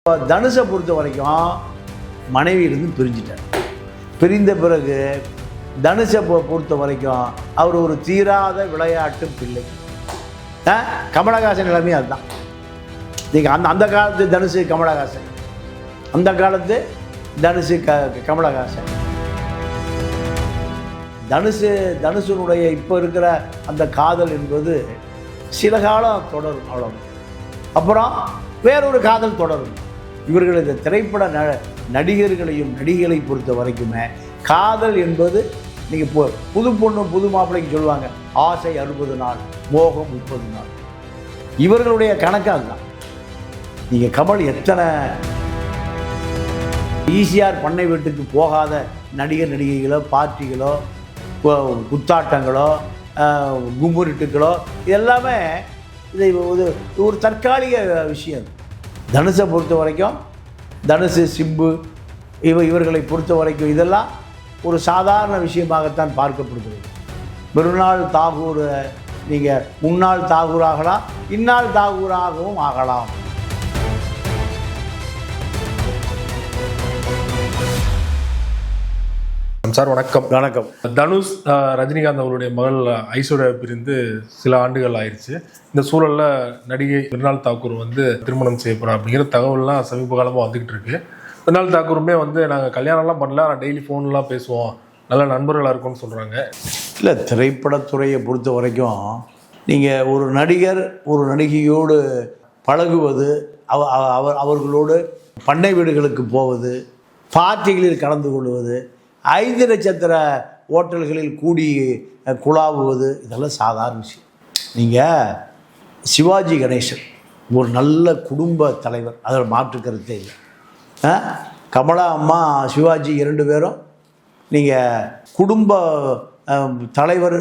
தனுஷை பொறுத்த வரைக்கும் மனைவியிலிருந்து பிரிஞ்சிட்டார். பிரிந்த பிறகு தனுஷை பொறுத்த வரைக்கும் அவர் ஒரு தீராத விளையாட்டு பிள்ளை. கமலஹாசன் நிலைமையும் அதுதான். நீங்கள் அந்த காலத்து தனுஷு கமலஹாசன், அந்த காலத்து தனுஷு கமலஹாசன். தனுஷனுடைய இப்போ இருக்கிற அந்த காதல் என்பது சில காலம் தொடரும், அவ்வளோ. அப்புறம் வேறொரு காதல் தொடரும். இவர்கள் இந்த திரைப்பட நடிகர்களையும் நடிகளை பொறுத்த வரைக்குமே காதல் என்பது நீங்கள் புது பொண்ணு புது மாப்பிள்ளைக்கு சொல்லுவாங்க, ஆசை 60 நாள், மோகம் 30 நாள். இவர்களுடைய கணக்கு அதுதான். நீங்கள் கமல் எத்தனை ஈசிஆர் பண்ணை வீட்டுக்கு போகாத நடிகர் நடிகைகளோ, பார்ட்டிகளோ, குத்தாட்டங்களோ, கும்முருட்டுகளோ, இதெல்லாமே இது ஒரு தற்காலிக விஷயம். தனுஷை பொறுத்த வரைக்கும், தனுஷு, சிம்பு இவர்களை பொறுத்த வரைக்கும் இதெல்லாம் ஒரு சாதாரண விஷயமாகத்தான் பார்க்கப்படுகிறது. மறுநாள் தாகூர் நீங்கள் முன்னாள் தாகூர் ஆகலாம், இந்நாள் தாகூராகவும் ஆகலாம். சார் வணக்கம். வணக்கம். தனுஷ் ரஜினிகாந்த் அவருடைய மகள் ஐஸ்வர்யா பிரிந்து சில ஆண்டுகள் ஆயிடுச்சு. இந்த சூழலில் நடிகை மிர்னால் தாக்கூர் திருமணம் செய்யப்படுறா அப்படிங்கிற தகவல்லாம் சமீப காலமாக வந்துக்கிட்டு இருக்கு. மிர்னால் தாக்கூருமே நாங்கள் கல்யாணம்லாம் பண்ணல, ஆனால் டெய்லி ஃபோன்லாம் பேசுவோம், நல்ல நண்பர்களாக இருக்கும்னு சொல்கிறாங்க. இல்லை, திரைப்படத்துறையை பொறுத்த வரைக்கும் நீங்கள் ஒரு நடிகர் ஒரு நடிகையோடு பழகுவது, அவர்களோடு பண்ணை வீடுகளுக்கு போவது, பார்ட்டிகளில் கலந்து கொள்வது, 5 நட்சத்திர ஹோட்டல்களில் கூடி குழாவுவது, இதெல்லாம் சாதாரண விஷயம். நீங்கள் சிவாஜி கணேசன் ஒரு நல்ல குடும்ப தலைவர், அதில் மாற்று கருத்தே இல்லை. கமலா அம்மா, சிவாஜி 2 பேரும் நீங்கள் குடும்ப தலைவர்,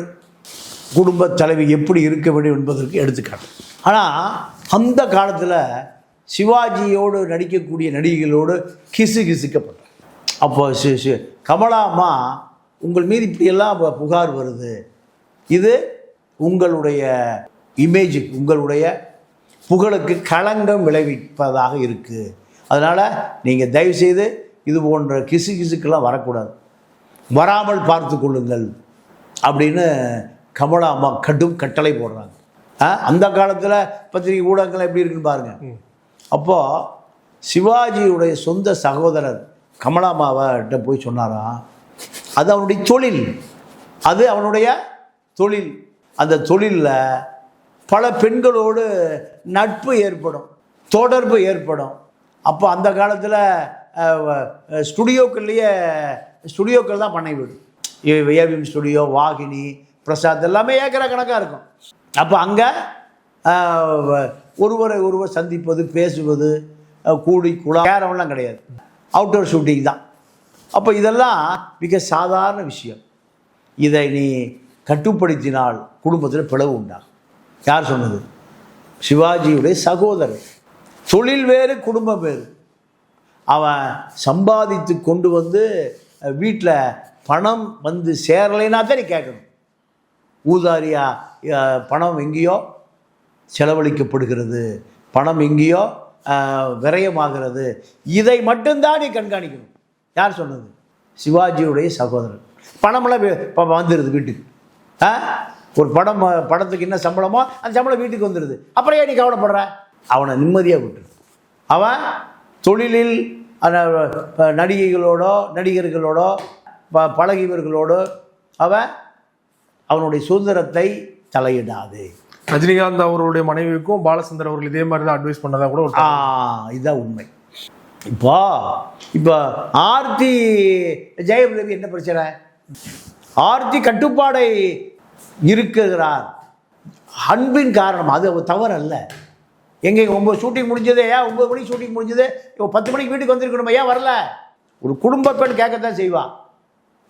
குடும்ப தலைவி எப்படி இருக்க வேண்டும் என்பதற்கு எடுத்துக்காட்டு. ஆனால் அந்த காலத்தில் சிவாஜியோடு நடிக்கக்கூடிய நடிகைகளோடு கிசுக்கப்பட்டார். அப்போ கமலா அம்மா, உங்கள் மீது இப்படியெல்லாம் புகார் வருது, இது உங்களுடைய இமேஜுக்கு, உங்களுடைய புகழுக்கு களங்கம் விளைவிப்பதாக இருக்குது, அதனால் நீங்கள் தயவுசெய்து இது போன்ற கிசுக்கெல்லாம் வரக்கூடாது, வராமல் பார்த்து கொள்ளுங்கள் அப்படின்னு கமலா அம்மா கடும் கட்டளை போடுறாங்க. அந்த காலத்தில் பத்திரிகை ஊடகங்கள் எப்படி இருக்குன்னு பாருங்கள். அப்போது சிவாஜியுடைய சொந்த சகோதரர் கமலாமாவிட்ட போய் சொன்னாராம், அது அவனுடைய தொழில், அது அவனுடைய தொழில். அந்த தொழிலில் பல பெண்களோடு நட்பு ஏற்படும், தொடர்பு ஏற்படும். அப்போ அந்த காலத்தில் ஸ்டுடியோக்கள் தான் பண்ணை வீடு, ஏவிஎம் ஸ்டுடியோ, வாகினி, பிரசாத் எல்லாமே ஏக்கரா கணக்காக இருக்கும். அப்போ அங்கே ஒருவர் சந்திப்பது, பேசுவது, கூடி குழாரெல்லாம் கிடையாது, அவுட்டோர் ஷூட்டிங் தான். அப்போ இதெல்லாம் மிக சாதாரண விஷயம். இதை நீ கட்டுப்படுத்தினால் குடும்பத்தில் பிளவு உண்டாகும். யார் சொன்னது? சிவாஜியுடைய சகோதரர். தொழில் வேறு, குடும்பம் வேறு. அவன் சம்பாதித்து கொண்டு வீட்டில் பணம் சேரலைன்னா தான் நீ கேட்கணும். ஊதாரியா பணம் எங்கேயோ செலவழிக்கப்படுகிறது, பணம் எங்கேயோ விரயமாகிறது, இதை மட்டும்தான் நீ கண்காணிக்கணும். யார் சொன்னது? சிவாஜியுடைய சகோதரர். பணமெல்லாம் இப்போ வந்துடுது வீட்டுக்கு. ஒரு படத்துக்கு என்ன சம்பளமோ அந்த சம்பளம் வீட்டுக்கு வந்துடுது. அப்புறம் ஏன் நீ கவலைப்படுற? அவனை நிம்மதியாக விட்டுரு. அவன் தொழிலில் நடிகைகளோடோ நடிகர்களோடோ பழகியவர்களோடோ அவனுடைய சுதந்திரத்தை தலையிடாது. ரஜினிகாந்த் அவருடைய மனைவிக்கும் பாலச்சந்தர் அவர்கள் இதே மாதிரி தான் அட்வைஸ் பண்ணதா கூட இதுதான் உண்மை. இப்போ ஆர்த்தி ஜெயம் ரவி என்ன பிரச்சனை? ஆர்த்தி கட்டுப்பாடை இருக்கிறார், அன்பின் காரணம், அது தவறு அல்ல. எங்கே 9 ஷூட்டிங் முடிஞ்சது, 9 மணிக்கு ஷூட்டிங் முடிஞ்சது, இப்போ 10 மணிக்கு வீட்டுக்கு வந்திருக்கணுமா? ஏன் வரல? ஒரு குடும்ப பெண் கேட்கத்தான் செய்வா.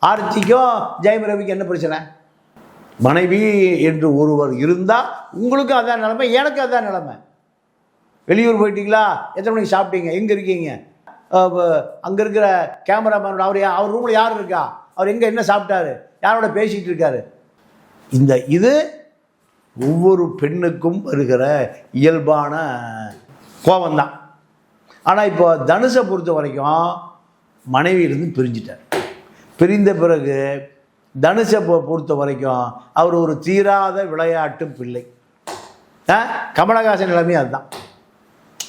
ஆர்த்திக்கும் ஜெயம் ரவிக்கும் என்ன பிரச்சனை? மனைவி என்று ஒருவர் இருந்தால் உங்களுக்கும் அதான் நிலைமை, எனக்கும் அதான் நிலைமை. வெளியூர் போயிட்டீங்களா? எத்தனை மணிக்கு சாப்பிட்டீங்க? எங்கே இருக்கீங்க? அங்கே இருக்கிற கேமராமேனோட அவர் ரூமில் யார் இருக்கா? அவர் எங்கே என்ன சாப்பிட்டாரு? யாரோட பேசிகிட்டு இருக்காரு? இது ஒவ்வொரு பெண்ணுக்கும் வருகிற இயல்பான கோபம்தான். ஆனால் இப்போ தனுஷை பொறுத்த வரைக்கும் மனைவியிலிருந்து பிரிஞ்சிட்டார். பிரிந்த பிறகு தனுஷை பொறுத்த வரைக்கும் அவர் ஒரு தீராத விளையாட்டு பிள்ளை. கமலஹாசன் நிலைமை அதுதான்.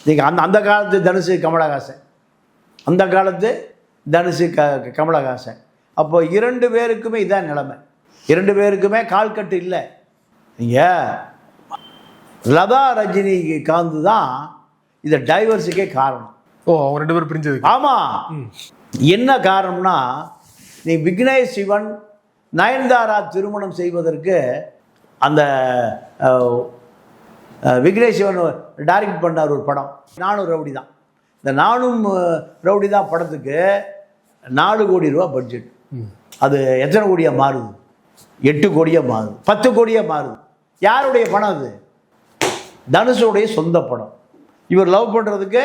நீங்கள் அந்த காலத்து தனுஷு கமலஹாசன், அந்த காலத்து தனுஷு கமலஹாசன். அப்போ 2 பேருக்குமே இதான் நிலைமை. 2 பேருக்குமே கால்கட்டு இல்லை. நீங்கள் லதா ரஜினிகாந்த் தான் இந்த டைவர்ஸுக்கே காரணம். அவங்க 2 பேரும் பிரிஞ்சது. ஆமாம். என்ன காரணம்னா, நீ விக்னேஷ் சிவன் நயன்தாரா திருமணம் செய்வதற்கு அந்த விக்னேஷ் சிவன் டைரக்ட் பண்ணார் ஒரு படம், நானும் ரவுடி தான். இந்த நானும் ரவுடி தான் படத்துக்கு 4 கோடி ரூபா பட்ஜெட். அது எத்தனை கோடியாக மாறுது? 8 கோடியாக மாறுது, 10 கோடியாக மாறுது. யாருடைய படம் அது? தனுஷுடைய சொந்த படம். இவர் லவ் பண்ணுறதுக்கு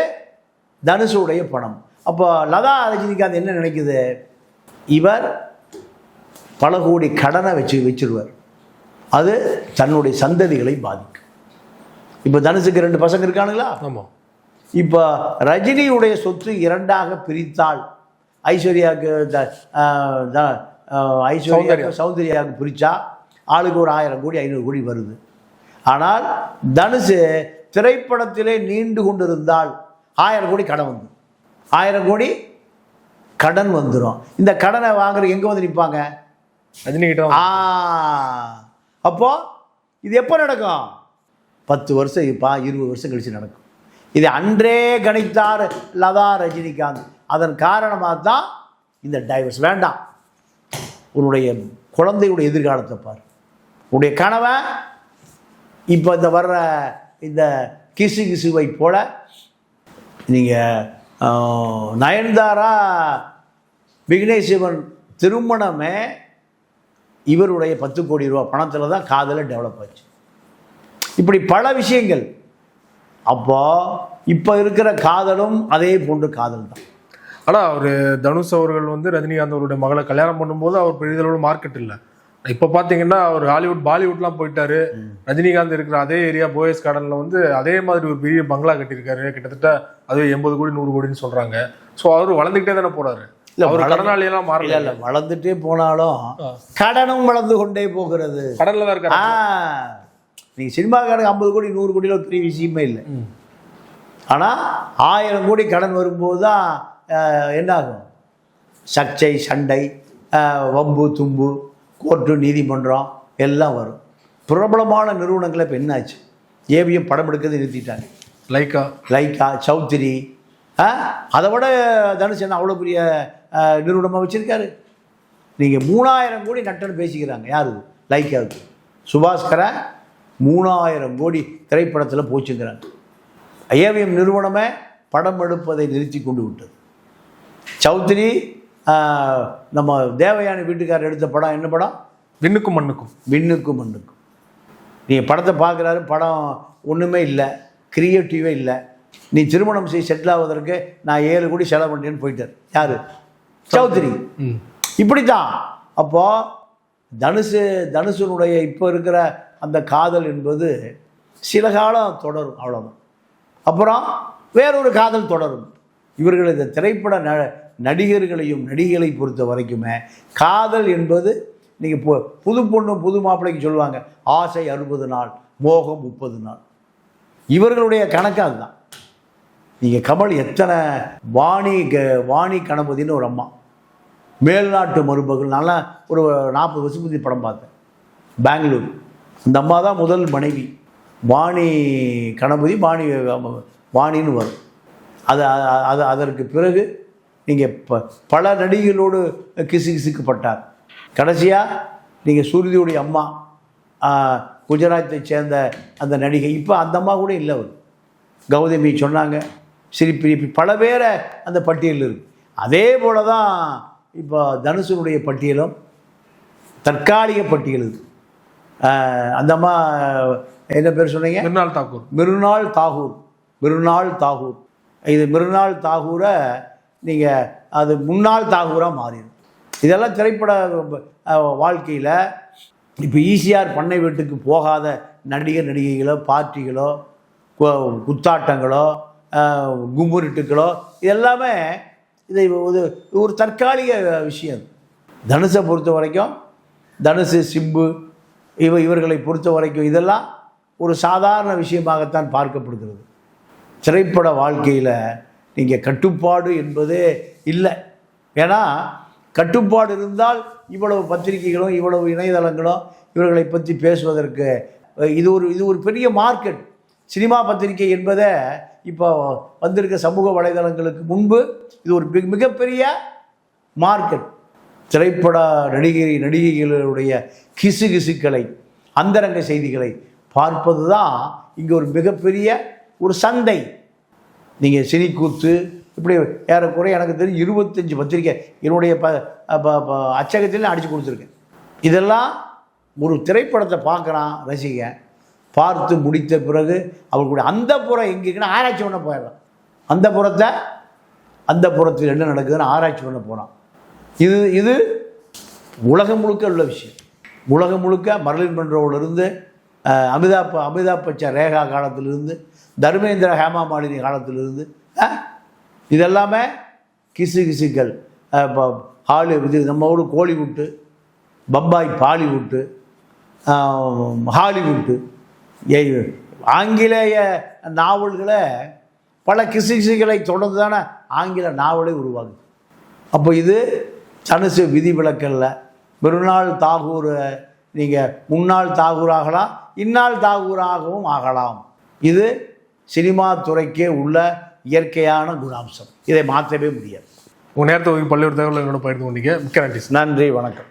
தனுஷுடைய படம். அப்போ லதா ரஜினிகாந்த் என்ன நினைக்குது, இவர் பல கோடி கடனை வச்சிருவார், அது தன்னுடைய சந்ததிகளை பாதிக்கும். இப்போ தனுஷுக்கு 2 பசங்க இருக்கானுங்களா? ஆமாம். இப்போ ரஜினியுடைய சொத்து 2ஆக பிரித்தால், சௌந்தர்யாவுக்கு பிரித்தா ஆளுக்கு ஒரு 1000 கோடி 500 கோடி வருது. ஆனால் தனுஷு திரைப்படத்திலே நீண்டு கொண்டிருந்தால் 1000 கோடி கடன் வந்து 1000 கோடி கடன் வந்துடும். இந்த கடனை வாங்குற எங்கே வந்து நிற்பாங்க? ரஜினிகிட்ட. அப்போ இது எப்போ நடக்கும்? 10 வருஷம் 20 வருஷம் கழிச்சு நடக்கும். இது அன்றே கணித்தார் லதா ரஜினிகாந்த். அதன் காரணமாக தான் இந்த டைவர்ஸ். வேண்டாம், உன்னுடைய குழந்தையுடைய எதிர்காலத்தை பார். உன்னுடைய கணவன் இப்போ இந்த வர்ற இந்த கிசுவை போல நீங்கள் நயன்தாரா விக்னேஷ் சிவன் திருமணமே இவருடைய 10 கோடி ரூபா பணத்தில் தான் காதலை டெவலப் ஆச்சு. இப்படி பல விஷயங்கள். அப்போ இப்போ இருக்கிற காதலும் அதே போன்று காதல் தான். ஆனால் அவர் தனுஷ் அவர்கள் வந்து ரஜினிகாந்த் அவருடைய மகளை கல்யாணம் பண்ணும்போது அவர் பெரிதளவு மார்க்கெட் இல்லை. இப்போ பார்த்தீங்கன்னா அவர் ஹாலிவுட் பாலிவுட்லாம் போயிட்டாரு. ரஜினிகாந்த் இருக்கிற அதே ஏரியா போயஸ் கார்டனில் வந்து அதே மாதிரி ஒரு பெரிய பங்களா கட்டியிருக்காரு. கிட்டத்தட்ட அது 80 கோடி 100 கோடின்னு சொல்கிறாங்க. ஸோ அவர் வளர்ந்துக்கிட்டே தானே போகிறாரு. இல்லை, அவர் கடனாளியெல்லாம் மாறல. இல்லை, வளர்ந்துட்டே போனாலும் கடனும் வளர்ந்து கொண்டே போகிறது. கடனில் தான் இருக்காரு. நீங்கள் சினிமாக்காரங்க 50 கோடி 100 கோடியில் ஒரு பெரிய விஷயமே இல்லை. ஆனால் 1000 கோடி கடன் வரும்போது தான் என்ன ஆகும்? சர்ச்சை, சண்டை, வம்பு தும்பு, கோர்ட்டு, நீதிமன்றம் எல்லாம் வரும். பிரபலமான நிறுவனங்களை இப்போ என்னாச்சு? ஏவிஎம் படம் எடுக்கிறது நிறுத்திட்டாங்க. லைக்கா, சௌத்ரி, அதை விட தனுஷ் என்ன அவ்வளோ பெரிய நிறுவனமாக வச்சுருக்காரு. நீங்கள் 3000 கோடி நட்டன்னு பேசிக்கிறாங்க. யாரு? லைக்காவுக்கு. சுபாஸ்கரன் 3000 கோடி திரைப்படத்தில் போச்சுங்கிறாங்க. ஏவிஎம் நிறுவனமே படம் எடுப்பதை நிறுத்தி கொண்டு விட்டது. சௌத்ரி நம்ம தேவயானி வீட்டுக்காரர் எடுத்த படம் என்ன படம்? விண்ணுக்கும் மண்ணுக்கும். விண்ணுக்கும் மண்ணுக்கும். நீங்கள் படத்தை பார்க்குறாரு, படம் ஒன்றுமே இல்லை, கிரியேட்டிவே இல்லை. நீ திருமணம் செய்ய செட்டில் ஆவதற்கு நான் 7 கோடி செலவு பண்ணேன்னு போயிட்டார். யார்? சௌத்ரி. இப்படி தான். அப்போது தனுஷனுடைய இப்போ இருக்கிற அந்த காதல் என்பது சில காலம் தொடரும், அவ்வளோதான். அப்புறம் வேறொரு காதல் தொடரும். இவர்கள் இந்த திரைப்பட நடிகர்களையும் நடிகைகளை பொறுத்த வரைக்குமே காதல் என்பது நீங்கள் புது பொண்ணு புது மாப்பிள்ளைக்கு சொல்லுவாங்க, ஆசை 60 நாள், மோகம் 30 நாள். இவர்களுடைய கணக்கு அதுதான். நீங்கள் கமல் எத்தனை வாணி கணபதினு ஒரு அம்மா, மேல்நாட்டு மருமகள், நல்லா ஒரு 40 வருஷம் முந்தி படம் பார்த்தேன், பெங்களூர். இந்த அம்மா தான் முதல் மனைவி. வாணி கணபதி, வாணின்னு வரும். அதற்கு பிறகு நீங்கள் பல நடிகைகளோடு கிசுக்கப்பட்டார். கடைசியாக நீங்கள் சூரியனுடைய அம்மா, குஜராத்தை சேர்ந்த அந்த நடிகை, இப்போ அந்த அம்மா கூட இல்லை. அவர் கௌதமி சொன்னாங்க, சிரிப்பி பல பேரை அந்த பட்டியலில் இருக்குது. அதே போல தான் இப்போ தனுஷனுடைய பட்டியலும் தற்காலிக பட்டியல் இருக்குது. அந்த அம்மா என்ன பேர் சொன்னீங்க? மிருனால் தாகூர். இது மிருனால் தாகூரை நீங்கள் அது முன்னாள் தாகூராக மாறிடும். இதெல்லாம் திரைப்பட வாழ்க்கையில் இப்போ ஈசிஆர் பண்ணை வீட்டுக்கு போகாத நடிகர் நடிகைகளோ, பார்ட்டிகளோ, குத்தாட்டங்களோ, கும்முருட்டுக்களோ இது எல்லாமே இது ஒரு தற்காலிக விஷயம். தனுஷை பொறுத்த வரைக்கும், தனுஷு, சிம்பு இவர்களை பொறுத்த வரைக்கும் இதெல்லாம் ஒரு சாதாரண விஷயமாகத்தான் பார்க்கப்படுகிறது. திரைப்பட வாழ்க்கையில் நீங்கள் கட்டுப்பாடு என்பதே இல்லை. ஏன்னா கட்டுப்பாடு இருந்தால் இவ்வளவு பத்திரிகைகளும் இவ்வளவு இணையதளங்களும் இவர்களை பற்றி பேசுவதற்கு இது ஒரு பெரிய மார்க்கெட். சினிமா பத்திரிகை என்பதை இப்போ வந்திருக்க சமூக வலைதளங்களுக்கு முன்பு இது ஒரு மிகப்பெரிய மார்க்கெட். திரைப்பட நடிகைகளுடைய கிசுகிசுக்களை, அந்தரங்க செய்திகளை பார்ப்பது தான் இங்கே ஒரு மிகப்பெரிய ஒரு சந்தை. நீங்கள் சினிக்கூத்து இப்படி ஏறக்குறைய எனக்கு தெரியும் 25 பத்திரிக்கை என்னுடைய அச்சகத்தில் அடித்து கொடுத்துருக்கேன். இதெல்லாம் ஒரு திரைப்படத்தை பார்க்குறான் ரசிகன், பார்த்து முடித்த பிறகு அவர்களுடைய அந்த புறம் எங்கே இருக்குன்னா ஆராய்ச்சி பண்ண போயிடலாம். அந்த புறத்தில் என்ன நடக்குதுன்னு ஆராய்ச்சி பண்ண போகிறான். இது உலகம் முழுக்க உள்ள விஷயம். உலகம் முழுக்க மர்லின் மன்ரோவிலிருந்து அமிதாப் பச்சன் ரேகா காலத்திலிருந்து தர்மேந்திர ஹேமா மாலினி காலத்திலிருந்து இதெல்லாமே கிசுகள். ஹாலிவுட், நம்மோடு கோலிவுட்டு, பம்பாய் பாலிவுட்டு, ஹாலிவுட்டு, ஆங்கிலேய நாவல்களை பல கிசுகளை தொடர்ந்து தானே ஆங்கில நாவலே உருவாகுது. அப்போ இது தனுசு விதிவிலக்கல்ல. மறுநாள் தாகூர் நீங்கள் முன்னாள் தாகூர் ஆகலாம், இந்நாள் தாகூராகவும் ஆகலாம். இது சினிமா துறைக்கே உள்ள இயற்கையான குணாம்சம். இதை மாற்றவே முடியாது. உங்கள் நேரத்தை பல்வேறு தகவல்களோட பகிர்ந்து கொண்டீங்க. மிக்க நன்றி. நன்றி, வணக்கம்.